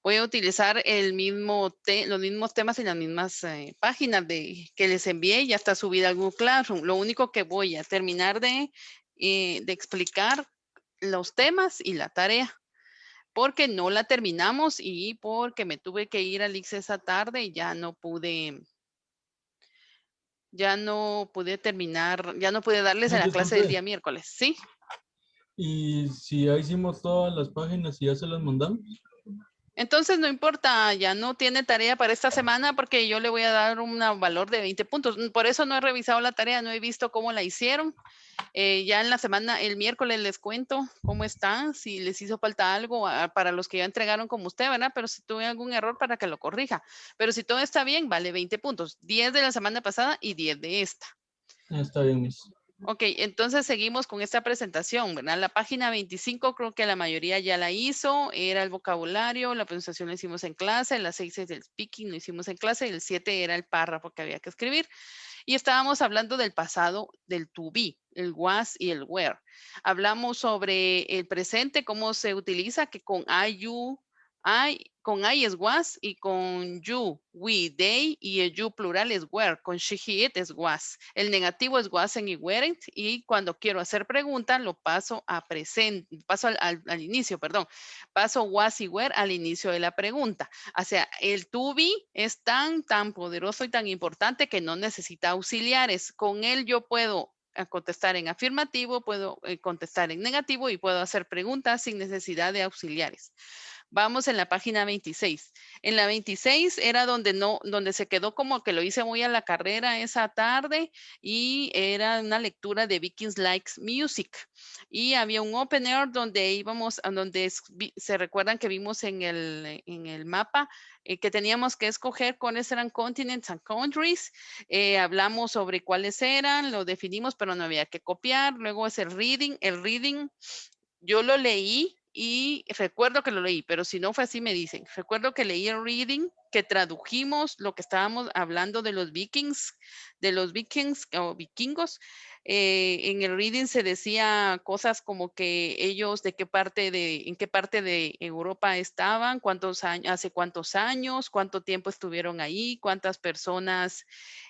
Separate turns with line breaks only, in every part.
voy a utilizar los mismos temas y las mismas páginas que les envié. Ya está subida al Google Classroom. Lo único que voy a terminar de explicar los temas y la tarea, porque no la terminamos y porque me tuve que ir al ICS esa tarde y ya no pude terminar, ya no pude darles en la clase del
Disculpe,
día miércoles, ¿sí?
¿y si ya hicimos todas las páginas y ya se las mandamos?
Entonces no importa, ya no tiene tarea para esta semana porque yo le voy a dar un valor de 20 puntos. Por eso no he revisado la tarea, no he visto cómo la hicieron. Ya en la semana, el miércoles les cuento cómo están, si les hizo falta algo para los que ya entregaron como usted, ¿verdad? Pero si tuve algún error para que lo corrija. Pero si todo está bien, vale 20 puntos. 10 de la semana pasada y 10 de esta.
Ah, está bien, Miss.
Ok, entonces seguimos con esta presentación, ¿verdad? La página 25 creo que la mayoría ya la hizo, era el vocabulario, la pronunciación la hicimos en clase, la 6 es el speaking, lo hicimos en clase, y el 7 era el párrafo que había que escribir. Y estábamos hablando del pasado del to be, el was y el were. Hablamos sobre el presente, cómo se utiliza, que con I, you, con I es was y con you, we, they y el you plural es were. Con she, he, it es was. El negativo es wasn't y weren't y cuando quiero hacer pregunta lo paso a presente, paso al inicio, perdón. Paso was y were al inicio de la pregunta. O sea, el to be es tan poderoso y tan importante que no necesita auxiliares. Con él yo puedo contestar en afirmativo, puedo contestar en negativo y puedo hacer preguntas sin necesidad de auxiliares. Vamos en la página 26. En la 26 era donde se quedó como que lo hice muy a la carrera esa tarde y era una lectura de Vikings Likes Music. Y había un opener donde íbamos, donde se recuerdan que vimos en el mapa que teníamos que escoger cuáles eran continents and countries. Hablamos sobre cuáles eran, lo definimos, pero no había que copiar. Luego es el reading. El reading yo lo leí y recuerdo que lo leí, pero si no fue así, me dicen. Recuerdo que leí el reading, que tradujimos lo que estábamos hablando de los vikings o vikingos. En el reading se decía cosas como que ellos en qué parte de Europa estaban, hace cuántos años, cuánto tiempo estuvieron ahí, cuántas personas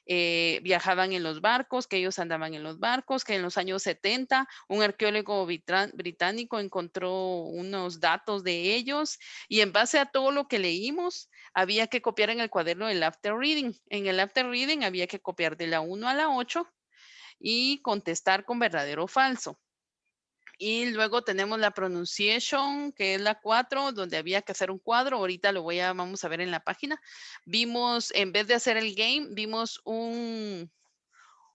viajaban en los barcos, que ellos andaban en los barcos, que en los años 70 un arqueólogo británico encontró unos datos de ellos y en base a todo lo que leímos, había que copiar en el cuaderno del after reading. En el after reading había que copiar de la 1 a la 8 y contestar con verdadero o falso. Y luego tenemos la pronunciation, que es la 4, donde había que hacer un cuadro. Ahorita vamos a ver en la página. Vimos, en vez de hacer el game, vimos un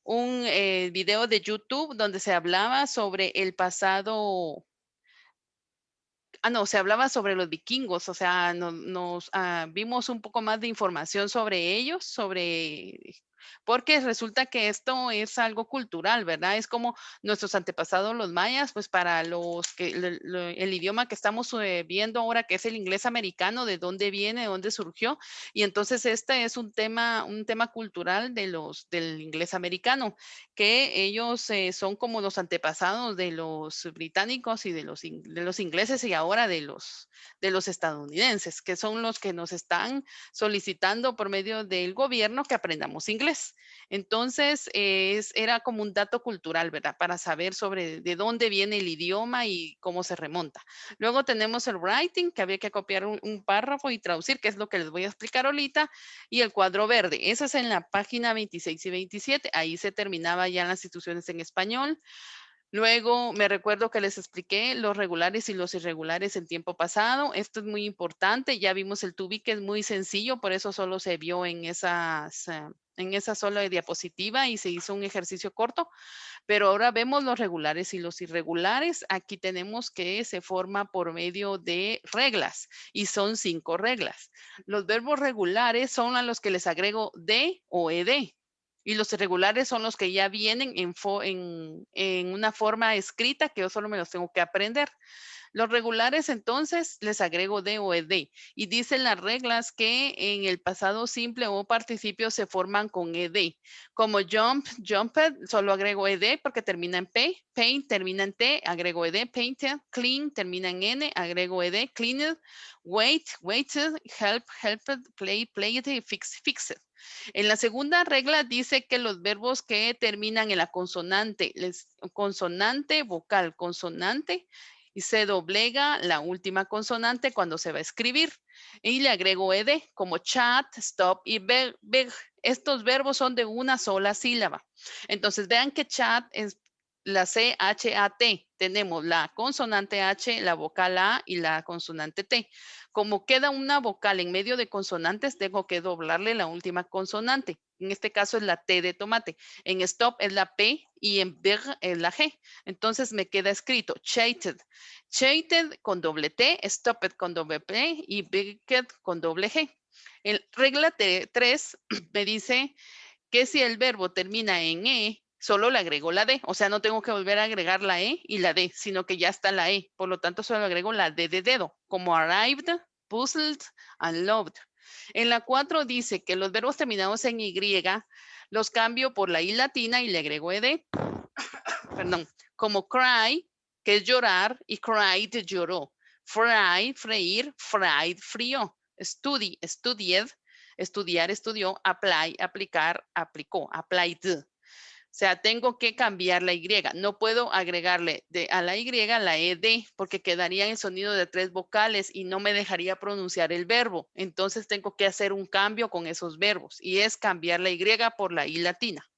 video de YouTube donde se hablaba sobre el pasado. No, se hablaba sobre los vikingos, o sea, nos vimos un poco más de información sobre ellos, porque resulta que esto es algo cultural, ¿verdad? Es como nuestros antepasados, los mayas, pues para los que el idioma que estamos viendo ahora, que es el inglés americano, de dónde viene, de dónde surgió, y entonces este es un tema cultural del inglés americano, que ellos son como los antepasados de los británicos y de los ingleses y ahora de los estadounidenses, que son los que nos están solicitando por medio del gobierno que aprendamos inglés. Entonces, era como un dato cultural, ¿verdad? Para saber sobre de dónde viene el idioma y cómo se remonta. Luego tenemos el writing, que había que copiar un párrafo y traducir, que es lo que les voy a explicar ahorita, y el cuadro verde. Eso es en la página 26 y 27. Ahí se terminaba ya las instituciones en español. Luego me recuerdo que les expliqué los regulares y los irregulares en tiempo pasado. Esto es muy importante. Ya vimos el to be, que es muy sencillo, por eso solo se vio en esa sola diapositiva y se hizo un ejercicio corto. Pero ahora vemos los regulares y los irregulares. Aquí tenemos que se forma por medio de reglas y son 5 reglas. Los verbos regulares son a los que les agrego de o ed. Y los irregulares son los que ya vienen en una forma escrita que yo solo me los tengo que aprender. Los regulares, entonces, les agrego de o ed. Y dicen las reglas que en el pasado simple o participio se forman con ed. Como jump, jumped, solo agrego ed porque termina en p. Paint termina en t, agrego ed, painted. Clean termina en n, agrego ed, cleaned. Wait, waited. Help, helped. Play, played. Fix, fixed. En la segunda regla dice que los verbos que terminan en la consonante, consonante, vocal, consonante, y se doblega la última consonante cuando se va a escribir. Y le agrego ed como chat, stop y beg. Estos verbos son de una sola sílaba. Entonces vean que chat es la C-H-A-T. Tenemos la consonante H, la vocal A y la consonante T. Como queda una vocal en medio de consonantes, tengo que doblarle la última consonante. En este caso es la T de tomate. En stop es la P y en beg es la G. Entonces me queda escrito chated. Chated con doble T, stopped con doble P y begged con doble G. En regla 3 me dice que si el verbo termina en E, solo le agrego la D. O sea, no tengo que volver a agregar la E y la D, sino que ya está la E. Por lo tanto, solo agrego la D de dedo, como arrived, puzzled, and loved. En la 4 dice que los verbos terminados en Y los cambio por la I latina y le agrego ed. Perdón, como cry, que es llorar, y cried, lloró. Fry, freír, fried, frío. Study, studied, estudiar, estudió. Apply, aplicar, aplicó. Applied. O sea, tengo que cambiar la Y. No puedo agregarle a la Y la ED porque quedaría el sonido de 3 vocales y no me dejaría pronunciar el verbo. Entonces tengo que hacer un cambio con esos verbos y es cambiar la Y por la I latina.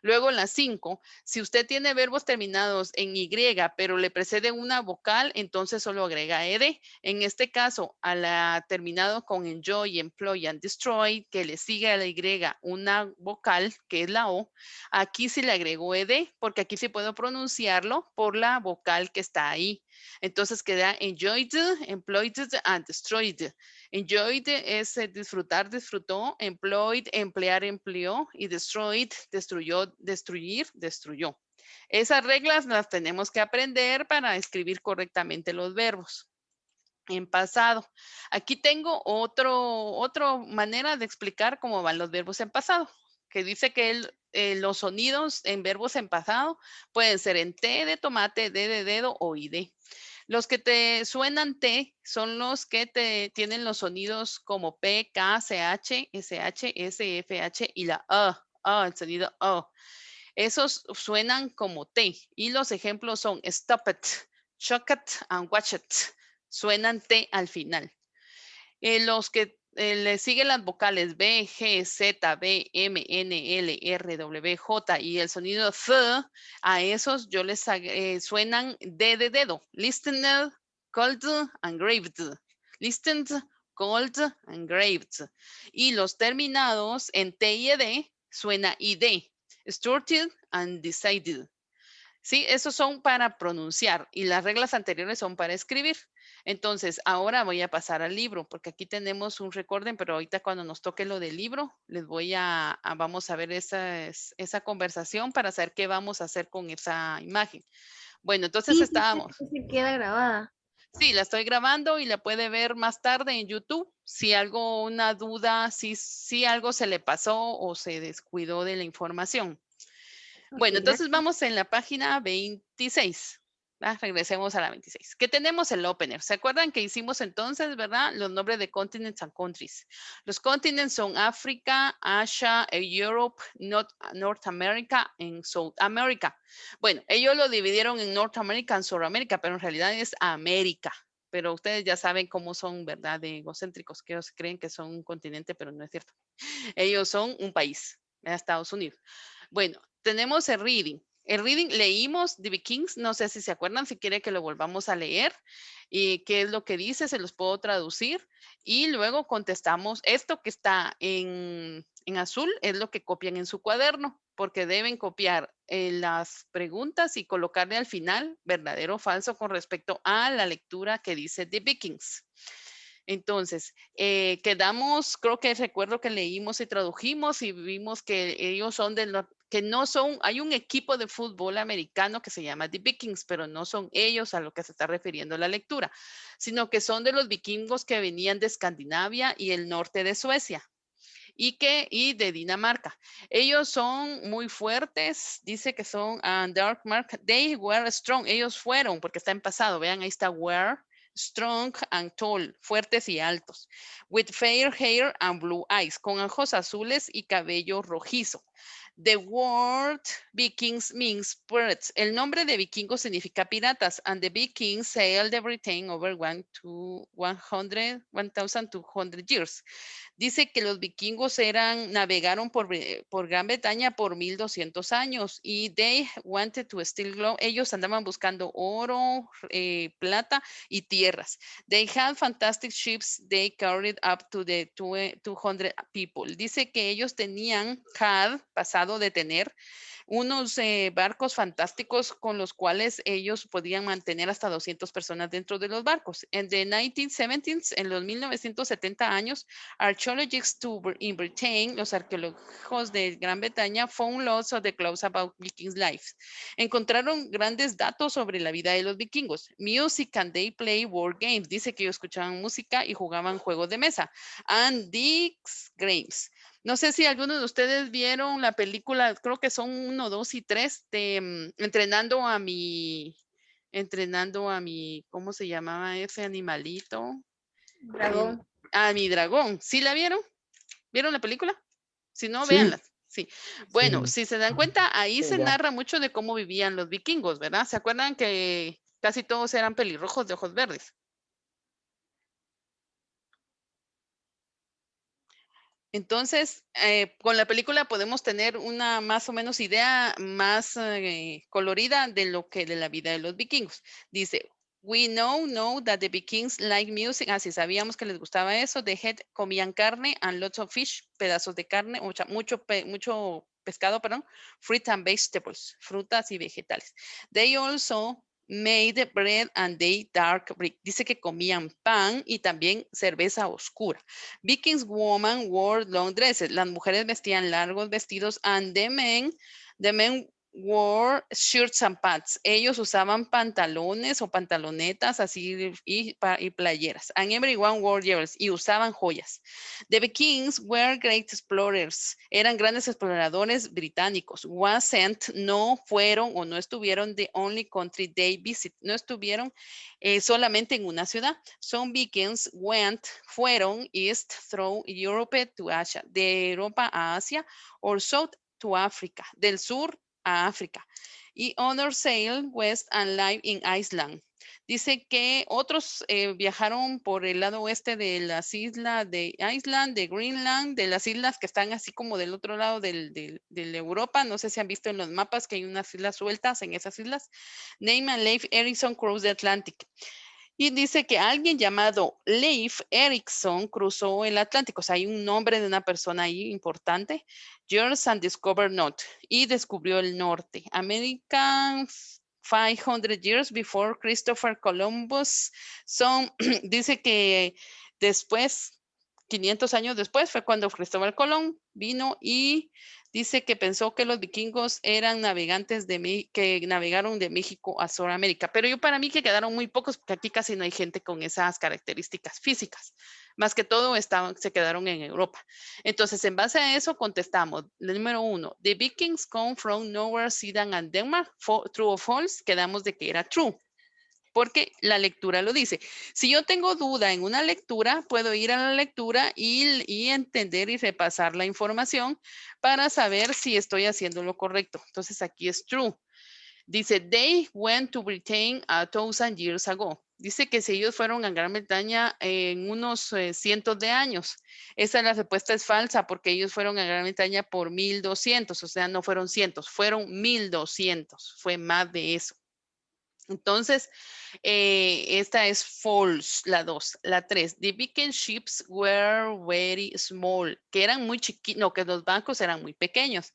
Luego en la 5, si usted tiene verbos terminados en Y, pero le precede una vocal, entonces solo agrega ed. En este caso, a la terminado con enjoy, employ and destroy, que le sigue a la Y una vocal, que es la O, aquí sí le agrego ed, porque aquí sí puedo pronunciarlo por la vocal que está ahí. Entonces queda enjoyed, employed and destroyed. Enjoyed es disfrutar, disfrutó. Employed, emplear, empleó. Y destroyed, destruyó, destruir, destruyó. Esas reglas las tenemos que aprender para escribir correctamente los verbos. En pasado. Aquí tengo otra manera de explicar cómo van los verbos en pasado, que dice que los sonidos en verbos en pasado pueden ser en T de tomate, D de dedo o ID. Los que te suenan T son los que te tienen los sonidos como P, K, CH, SH, SFH y la el sonido Esos suenan como T y los ejemplos son stop it, shock it and watch it. Suenan T al final. Los que le siguen las vocales B, G, Z, B, M, N, L, R, W, J y el sonido F, a esos yo les suenan D de dedo. Listened, called, and graved. Listened, called, and graved. Y los terminados en T y ED suena ID. Started and decided. Sí, esos son para pronunciar y las reglas anteriores son para escribir. Entonces, ahora voy a pasar al libro, porque aquí tenemos un recording, pero ahorita cuando nos toque lo del libro, les voy vamos a ver esa conversación para saber qué vamos a hacer con esa imagen. Bueno, entonces
Sí, sí, sí,
estábamos.
sí, se queda grabada.
Sí, la estoy grabando y la puede ver más tarde en YouTube. Si algo, una duda, si algo se le pasó o se descuidó de la información.
Ok,
Bueno, entonces
gracias.
vamos en la página 26. Regresemos a la 26. ¿Qué tenemos el opener? ¿Se acuerdan que hicimos entonces, verdad? Los nombres de continents and countries. Los continents son África, Asia, Europe, North America y South America. Bueno, ellos lo dividieron en North America y South America, pero en realidad es América. Pero ustedes ya saben cómo son, ¿verdad? De egocéntricos, que ellos creen que son un continente, pero no es cierto. Ellos son un país, Estados Unidos. Bueno, tenemos el reading. El reading leímos The Kings, no sé si se acuerdan, si quiere que lo volvamos a leer y qué es lo que dice, se los puedo traducir y luego contestamos esto que está en azul, es lo que copian en su cuaderno, porque deben copiar las preguntas y colocarle al final verdadero o falso con respecto a la lectura que dice The Vikings. Entonces, quedamos, creo que recuerdo que leímos y tradujimos y vimos que ellos son que no son, hay un equipo de fútbol americano que se llama The Vikings, pero no son ellos a lo que se está refiriendo la lectura, sino que son de los vikingos que venían de Escandinavia y el norte de Suecia y de Dinamarca. Ellos son muy fuertes, dice que son dark mark, they were strong, ellos fueron, porque está en pasado, vean, ahí está were, strong and tall, fuertes y altos, with fair hair and blue eyes, con ojos azules y cabello rojizo. The word Vikings means pirates. El nombre de vikingos significa piratas, and the Vikings sailed the Britain over 1,200 years. Dice que los vikingos navegaron por Gran Bretaña por 1200 años y they wanted to steal gold. Ellos andaban buscando oro, plata y tierras. They had fantastic ships they carried up to the 200 people. Dice que ellos pasado de tener unos barcos fantásticos con los cuales ellos podían mantener hasta 200 personas dentro de los barcos. En the 1970s, en los 1970 años, archaeologists in Britain, los arqueólogos de Gran Bretaña, found lots of the clues about Vikings' lives. Encontraron grandes datos sobre la vida de los vikingos. Music and they play board games. Dice que ellos escuchaban música y jugaban juegos de mesa. And these games. No sé si algunos de ustedes vieron la película, creo que son 1, 2 y 3 de entrenando a mi, ¿cómo se llamaba ese animalito?
Dragón.
A mi dragón. ¿Sí la vieron? ¿Vieron la película? Si no,
Sí.
véanla. Sí. Bueno,
Sí.
si se dan cuenta, ahí
Sí,
se
ya.
narra mucho de cómo vivían los vikingos, ¿verdad? ¿Se acuerdan que casi todos eran pelirrojos de ojos verdes? Entonces, con la película podemos tener una más o menos idea más colorida de la vida de los vikingos. Dice, we know that the Vikings like music. Así sabíamos que les gustaba eso. They comían carne and lots of fish, pedazos de carne, mucho pescado, perdón, fruit and vegetables, frutas y vegetales. They also made bread and they dark brick. Dice que comían pan y también cerveza oscura. Vikings women wore long dresses. Las mujeres vestían largos vestidos and the men wore shirts and pants. Ellos usaban pantalones o pantalonetas así y playeras. And everyone wore jewels y usaban joyas. The Vikings were great explorers. Eran grandes exploradores británicos. Wasn't, no fueron o no estuvieron the only country they visit. No estuvieron solamente en una ciudad. Some Vikings fueron east through Europe to Asia, de Europa a Asia, or south to Africa, del sur a África. Y others sailed west and live in Iceland. Dice que otros viajaron por el lado oeste de las islas de Iceland, de Greenland, de las islas que están así como del otro lado de Europa. No sé si han visto en los mapas que hay unas islas sueltas en esas islas. Name and Leif Erikson crossed the Atlantic. Y dice que alguien llamado Leif Erikson cruzó el Atlántico. O sea, hay un nombre de una persona ahí importante. Yours and discovered north. Y descubrió el norte. American 500 years before Christopher Columbus. Dice que después, 500 años después, fue cuando Cristóbal Colón vino y dice que pensó que los vikingos eran navegantes que navegaron de México a Sudamérica, pero para mí que quedaron muy pocos porque aquí casi no hay gente con esas características físicas. Más que todo se quedaron en Europa. Entonces, en base a eso contestamos. Número 1, the Vikings come from Norway, Sweden and Denmark. True or false, quedamos de que era true. Porque la lectura lo dice. Si yo tengo duda en una lectura, puedo ir a la lectura y entender y repasar la información para saber si estoy haciendo lo correcto. Entonces aquí es true. Dice, they went to Britain 1,000 years ago. Dice que si ellos fueron a Gran Bretaña en unos cientos de años. Esa la respuesta es falsa porque ellos fueron a Gran Bretaña por 1200, o sea, no fueron cientos, fueron 1200, fue más de eso. Entonces, esta es false, la 2. La 3, the vacant ships were very small, que eran muy chiquitos, no, que los bancos eran muy pequeños.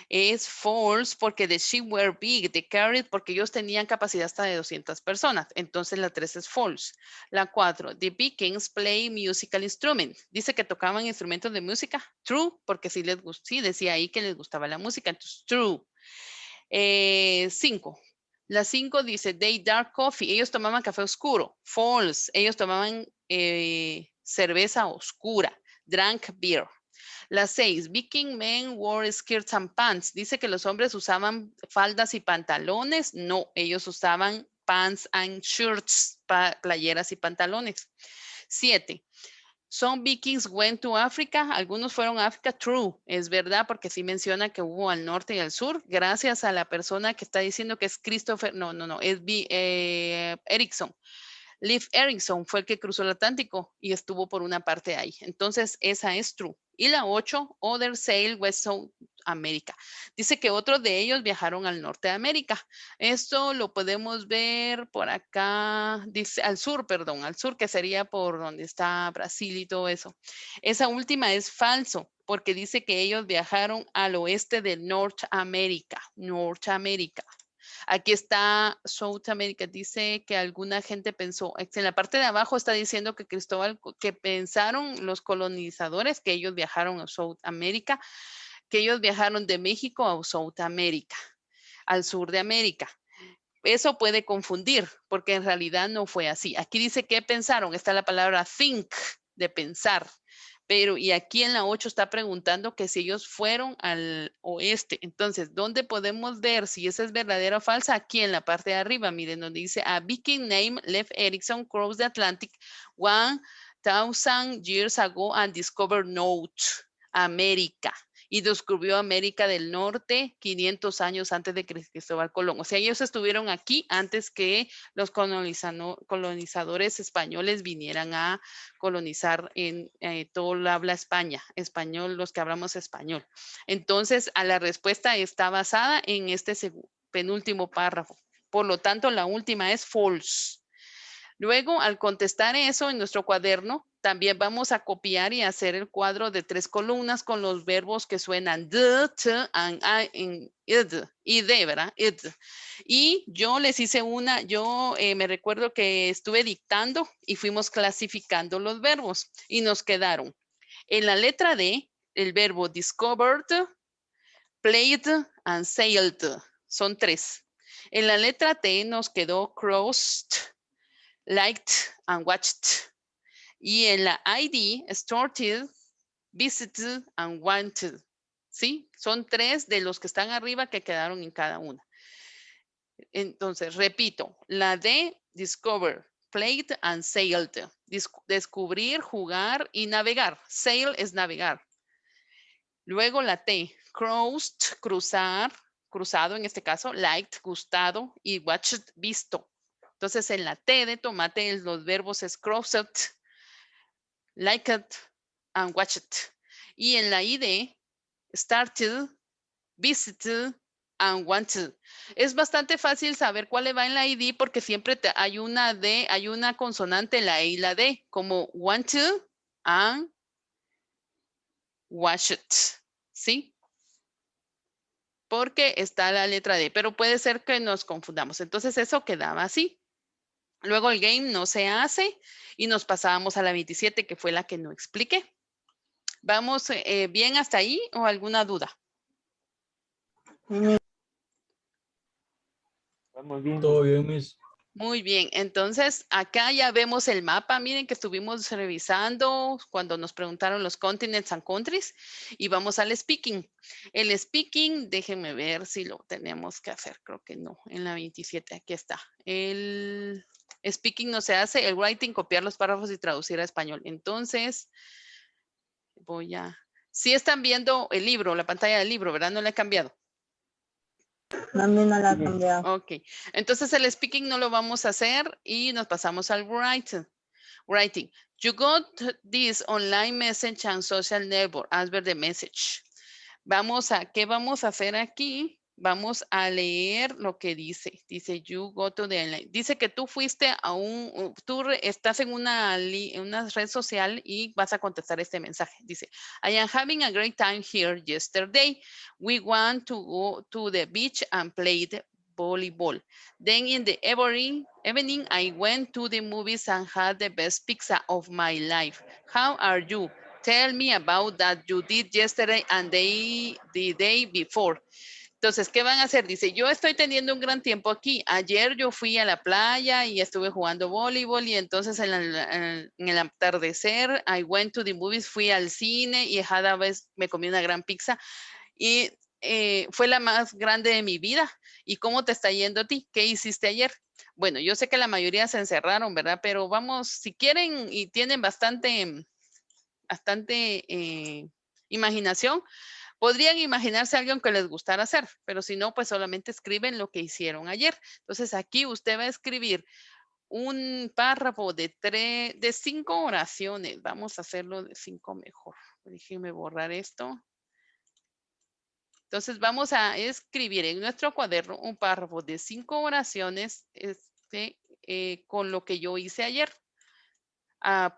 Es false porque the ships were big, the carried porque ellos tenían capacidad hasta de 200 personas. Entonces, la 3 es false. La 4, the Vikings play musical instrument. Dice que tocaban instrumentos de música. True, porque sí les gustó, sí, decía ahí que les gustaba la música. Entonces, true. 5. La 5 dice, they dark coffee. Ellos tomaban café oscuro. False. Ellos tomaban cerveza oscura. Drank beer. La 6, Viking men wore skirts and pants. Dice que los hombres usaban faldas y pantalones. No, ellos usaban pants and shirts, playeras y pantalones. 7. Some Vikings went to Africa. Algunos fueron a África. True. Es verdad porque sí menciona que hubo al norte y al sur. Gracias a la persona que está diciendo que es Christopher. No, es Erickson. Leif Erikson fue el que cruzó el Atlántico y estuvo por una parte ahí. Entonces, esa es true. Y la 8, Other Sail West South America. Dice que otros de ellos viajaron al norte de América. Esto lo podemos ver por acá, dice al sur, que sería por donde está Brasil y todo eso. Esa última es falso, porque dice que ellos viajaron al oeste de Norteamérica. Aquí está South America, dice que alguna gente pensó, en la parte de abajo está diciendo que que pensaron los colonizadores que ellos viajaron a South America, que ellos viajaron de México a South America, al sur de América. Eso puede confundir, porque en realidad no fue así. Aquí dice que pensaron, está la palabra think, de pensar. Pero, y aquí en la 8 está preguntando que si ellos fueron al oeste. Entonces, ¿dónde podemos ver si esa es verdadera o falsa? Aquí en la parte de arriba, miren, donde dice, a Viking named Leif Erikson crossed the Atlantic 1000 years ago and discovered North America. Y descubrió América del Norte 500 años antes de Cristóbal Colón. O sea, ellos estuvieron aquí antes que los colonizadores españoles vinieran a colonizar en todo el habla español, los que hablamos español. Entonces, a la respuesta está basada en este penúltimo párrafo. Por lo tanto, la última es false. Luego, al contestar eso en nuestro cuaderno, también vamos a copiar y hacer el cuadro de 3 columnas con los verbos que suenan d, t, and, id, ¿verdad? Id. Y yo les hice me recuerdo que estuve dictando y fuimos clasificando los verbos y nos quedaron. En la letra D, el verbo discovered, played and sailed. Son 3. En la letra T nos quedó crossed, liked and watched. Y en la ID, started, visited and wanted. ¿Sí? Son 3 de los que están arriba que quedaron en cada una. Entonces, repito, la D, discover, played and sailed. Descubrir, jugar y navegar. Sail es navegar. Luego la T, crossed, cruzar, cruzado en este caso, liked, gustado y watched, visto. Entonces, en la T de tomate, los verbos es crossed, liked and watched. Y en la ID, started, visited and wanted. Es bastante fácil saber cuál le va en la ID porque siempre hay una D, hay una consonante en la E y la D, como wanted and watched. ¿Sí? Porque está la letra D, pero puede ser que nos confundamos. Entonces eso quedaba así. Luego el game no se hace y nos pasábamos a la 27, que fue la que no expliqué. ¿Vamos bien hasta ahí o alguna duda?
Vamos bien.
Todo bien, Miss.
Muy bien, entonces acá ya vemos el mapa, miren que estuvimos revisando cuando nos preguntaron los continents and countries y vamos al speaking. El speaking, déjenme ver si lo tenemos que hacer, creo que no, en la 27, aquí está. El speaking no se hace, el writing, copiar los párrafos y traducir a español. Entonces, sí están viendo el libro, la pantalla del libro, ¿verdad? No le he cambiado.
También no la ha cambiado.
Ok, entonces el speaking no lo vamos a hacer y nos pasamos al writing. You got this online message and social network. Answer the message. ¿Qué vamos a hacer aquí? Vamos a leer lo que dice. Dice, you go to the online. Dice que tú fuiste a estás en una red social y vas a contestar este mensaje. Dice, I am having a great time here yesterday. We went to go to the beach and played volleyball. Then in the evening, I went to the movies and had the best pizza of my life. How are you? Tell me about that you did yesterday and the day before. Entonces, ¿qué van a hacer? Dice, yo estoy teniendo un gran tiempo aquí. Ayer yo fui a la playa y estuve jugando voleibol y entonces en el atardecer, I went to the movies, fui al cine y cada vez me comí una gran pizza y fue la más grande de mi vida. ¿Y cómo te está yendo a ti? ¿Qué hiciste ayer? Bueno, yo sé que la mayoría se encerraron, ¿verdad? Pero vamos, si quieren y tienen bastante imaginación, podrían imaginarse algo que les gustara hacer, pero si no, pues solamente escriben lo que hicieron ayer. Entonces aquí usted va a escribir un párrafo de 5 oraciones. Vamos a hacerlo de 5 mejor. Déjenme borrar esto. Entonces vamos a escribir en nuestro cuaderno un párrafo de 5 oraciones con lo que yo hice ayer.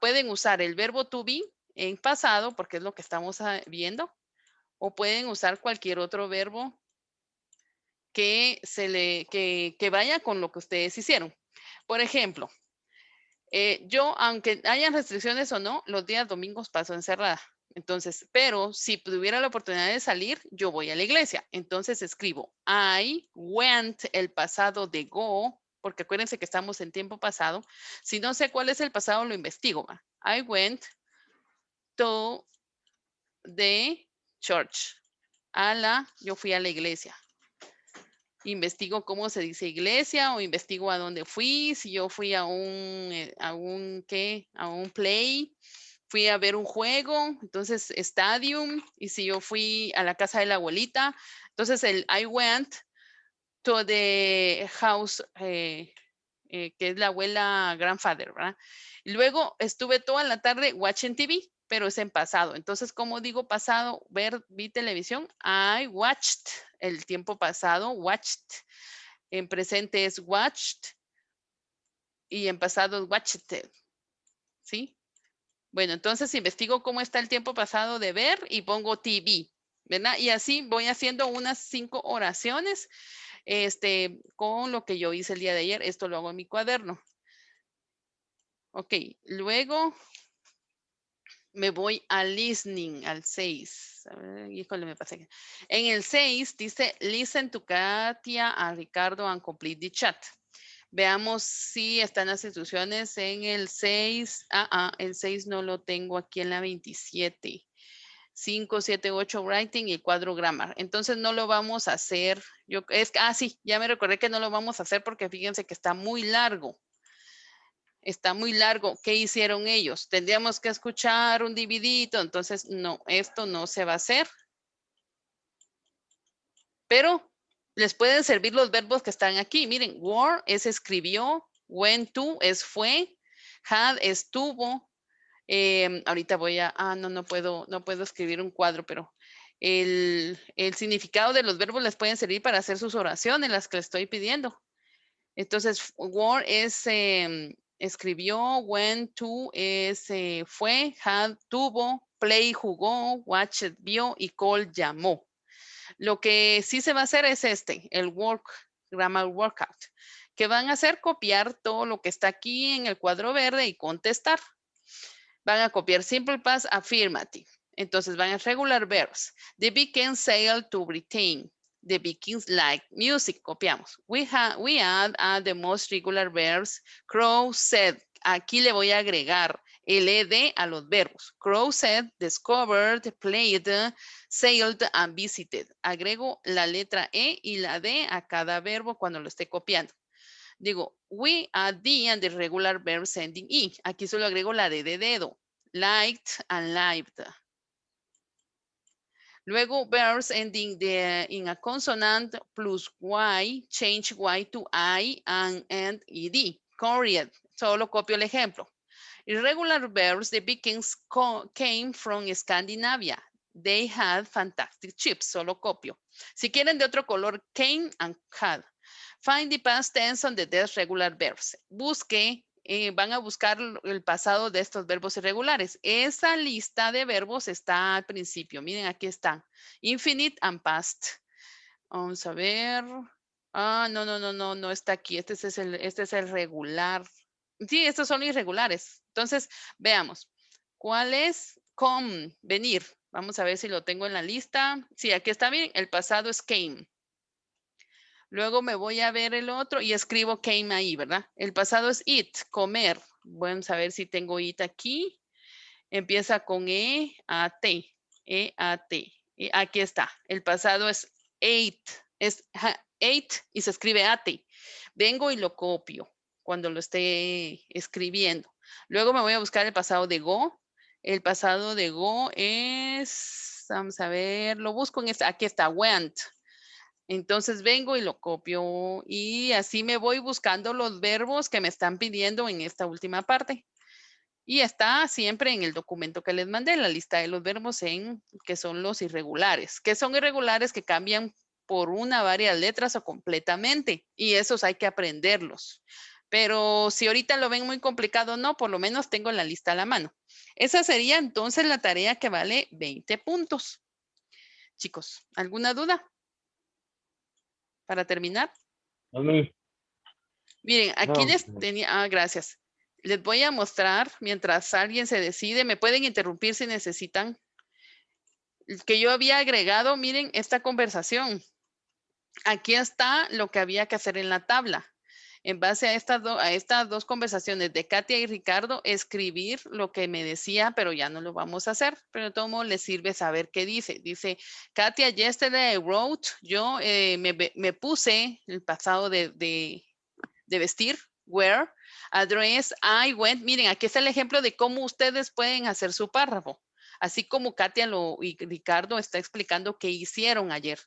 Pueden usar el verbo to be en pasado, porque es lo que estamos viendo, o pueden usar cualquier otro verbo que vaya con lo que ustedes hicieron. Por ejemplo, yo, aunque hayan restricciones o no, los días domingos paso encerrada. Entonces, pero si tuviera la oportunidad de salir, yo voy a la iglesia. Entonces escribo, I went, el pasado de go, porque acuérdense que estamos en tiempo pasado. Si no sé cuál es el pasado, lo investigo. I went to the church. Yo fui a la iglesia. Investigo cómo se dice iglesia o investigo a dónde fui, si yo fui a un play, fui a ver un juego, entonces stadium, y si yo fui a la casa de la abuelita, entonces el I went to the house, que es la abuela grandfather, ¿verdad? Y luego estuve toda la tarde watching TV, pero es en pasado. Entonces, como digo pasado, vi televisión, I watched, el tiempo pasado, watched. En presente es watched y en pasado es watched. ¿Sí? Bueno, entonces investigo cómo está el tiempo pasado de ver y pongo TV, ¿verdad? Y así voy haciendo unas 5 oraciones con lo que yo hice el día de ayer. Esto lo hago en mi cuaderno. Ok, luego me voy a listening, al 6. A ver, híjole, me pasé. En el 6 dice, listen to Katia, a Ricardo and complete the chat. Veamos si están las instrucciones en el 6. El 6 no lo tengo aquí en la 27. 5, 7, 8 writing y 4 grammar. Entonces no lo vamos a hacer. Sí, ya me recordé que no lo vamos a hacer porque fíjense que está muy largo. Está muy largo. ¿Qué hicieron ellos? Tendríamos que escuchar un dividito. Entonces, no, esto no se va a hacer. Pero les pueden servir los verbos que están aquí. Miren, were es escribió, went to es fue, had estuvo. Ahorita voy a, no puedo escribir un cuadro, pero el significado de los verbos les pueden servir para hacer sus oraciones, las que les estoy pidiendo. Entonces, were es escribió, went to es fue, had tuvo, play jugó, watched vio y call llamó. Lo que sí se va a hacer es el grammar workout, que van a hacer copiar todo lo que está aquí en el cuadro verde y contestar. Van a copiar simple past, affirmative. Entonces van a regular verbs. The Vikings sailed to Britain. The Vikings like music. Copiamos. We add the most regular verbs. Crow said. Aquí le voy a agregar el ed a los verbos. Crow said, discovered, played, sailed, and visited. Agrego la letra E y la D a cada verbo cuando lo esté copiando. Digo, we add the and the regular verbs ending E. Aquí solo agrego la D de dedo. Liked and lived. Luego, verbs ending in a consonant plus Y, change Y to I and end ED. Correct. Solo copio el ejemplo. Irregular verbs, the Vikings came from Scandinavia. They had fantastic chips. Solo copio. Si quieren de otro color, came and had. Find the past tense on the desk regular verbs. Busque, van a buscar el pasado de estos verbos irregulares. Esa lista de verbos está al principio. Miren, aquí están. Infinite and past. Vamos a ver. Ah, no está aquí. Este es el regular. Sí, estos son irregulares. Entonces, veamos. ¿Cuál es? Come, venir. Vamos a ver si lo tengo en la lista. Sí, aquí está bien. El pasado es came. Luego me voy a ver el otro y escribo came ahí, ¿verdad? El pasado es eat, comer. Vamos a ver si tengo eat aquí. Empieza con E-A-T. E-A-T. Aquí está. El pasado es ate. Es ate y se escribe ate. Vengo y lo copio cuando lo esté escribiendo. Luego me voy a buscar el pasado de go. El pasado de go es, vamos a ver, lo busco en esta, aquí está, went. Entonces vengo y lo copio y así me voy buscando los verbos que me están pidiendo en esta última parte. Y está siempre en el documento que les mandé, la lista de los verbos que son los irregulares. Que son irregulares que cambian por una, varias letras o completamente. Y esos hay que aprenderlos. Pero si ahorita lo ven muy complicado, no, por lo menos tengo la lista a la mano. Esa sería entonces la tarea que vale 20 puntos. Chicos, ¿alguna duda? Para terminar.
A mí.
Miren, aquí
No.
les tenía, gracias. Les voy a mostrar mientras alguien se decide. Me pueden interrumpir si necesitan. Que yo había agregado, miren, esta conversación. Aquí está lo que había que hacer en la tabla. En base a estas dos conversaciones de Katia y Ricardo, escribir lo que me decía, pero ya no lo vamos a hacer. Pero de todo modo les sirve saber qué dice. Dice, Katia, yesterday I wrote, yo me puse el pasado de vestir, wear, address, I went. Miren, aquí está el ejemplo de cómo ustedes pueden hacer su párrafo. Así como Katia y Ricardo está explicando qué hicieron ayer.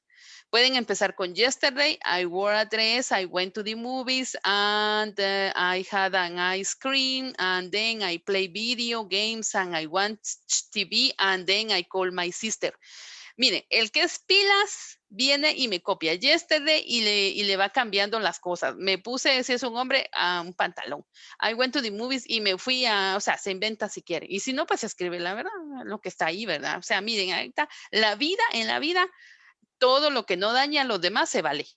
Pueden empezar con yesterday, I wore a dress, I went to the movies, and I had an ice cream, and then I play video games, and I watched TV, and then I called my sister. Miren, el que es pilas viene y me copia yesterday y le va cambiando las cosas. Me puse, si es un hombre, a un pantalón. I went to the movies y me fui o sea, se inventa si quiere. Y si no, pues escribe la verdad, lo que está ahí, ¿verdad? O sea, miren, ahí está. En la vida, todo lo que no daña a los demás se vale.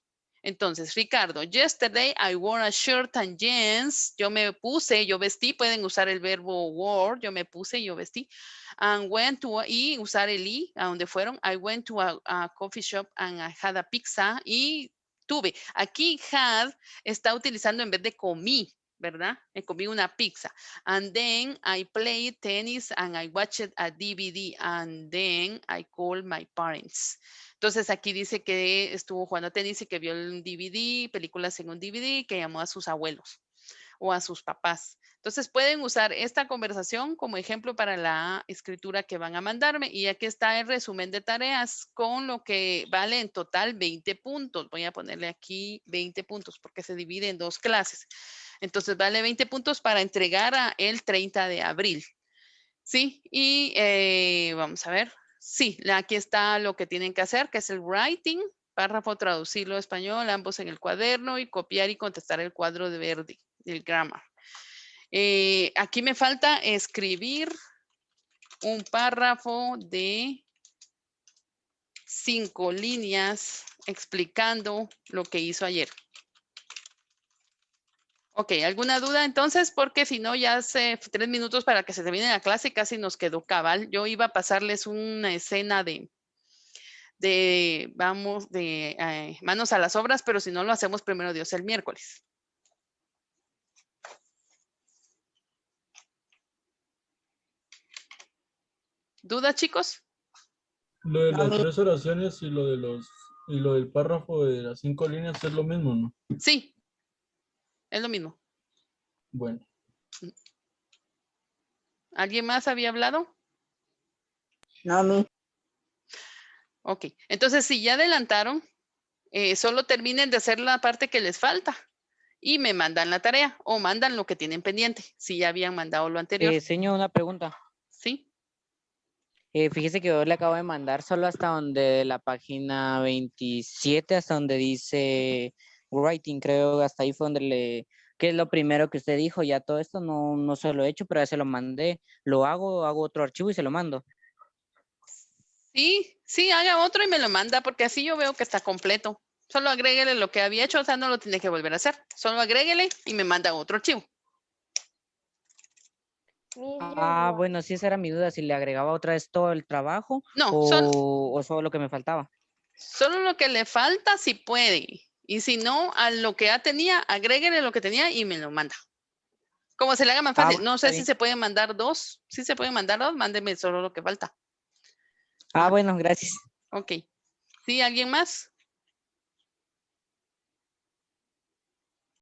Entonces, Ricardo, yesterday I wore a shirt and jeans. Yo me puse, yo vestí, pueden usar el verbo wore, yo me puse, yo vestí. And went to, y usar el I, a donde fueron. I went to a coffee shop and I had a pizza. Y tuve. Aquí had está utilizando en vez de comí, ¿verdad? Me comí una pizza. And then I played tennis and I watched a DVD. And then I called my parents. Entonces aquí dice que estuvo jugando tenis y que vio el DVD, películas en un DVD, que llamó a sus abuelos o a sus papás. Entonces pueden usar esta conversación como ejemplo para la escritura que van a mandarme. Y aquí está el resumen de tareas con lo que vale en total 20 puntos. Voy a ponerle aquí 20 puntos porque se divide en 2 clases. Entonces vale 20 puntos para entregar el 30 de abril. Sí, y vamos a ver. Sí, aquí está lo que tienen que hacer, que es el writing, párrafo, traducirlo a español, ambos en el cuaderno y copiar y contestar el cuadro de verde, el grammar. Aquí me falta escribir un párrafo de 5 líneas explicando lo que hizo ayer. Ok, ¿alguna duda entonces? Porque si no, ya hace 3 minutos para que se termine la clase y casi nos quedó cabal. Yo iba a pasarles una escena de manos a las obras, pero si no lo hacemos primero Dios el miércoles. ¿Duda, chicos?
Lo de las 3 oraciones y lo del párrafo de las 5 líneas es lo mismo, ¿no?
Sí, es lo mismo.
Bueno.
¿Alguien más había hablado?
No, mi.
Ok, entonces si ya adelantaron, solo terminen de hacer la parte que les falta y me mandan la tarea o mandan lo que tienen pendiente, si ya habían mandado lo anterior.
Señor, una pregunta.
Sí.
Fíjese que yo le acabo de mandar solo hasta donde la página 27, hasta donde dice writing, creo, hasta ahí fue donde que es lo primero que usted dijo, ya todo esto no se lo he hecho, pero ya se lo mandé, hago otro archivo y se lo mando.
Sí, sí, haga otro y me lo manda, porque así yo veo que está completo. Solo agréguele lo que había hecho, o sea, no lo tiene que volver a hacer. Solo agréguele y me manda otro archivo.
Bueno, sí, esa era mi duda, si le agregaba otra vez todo el trabajo
No,
o solo lo que me faltaba.
solo lo que le falta si puede. Y si no, a lo que ya tenía, agréguele lo que tenía y me lo manda. Como se le haga más fácil.
Bueno,
No
está
sé si
bien.
se pueden mandar dos. Si se pueden mandar dos, mándeme solo lo que falta.
Bueno, gracias.
Ok. ¿Sí? ¿Alguien más?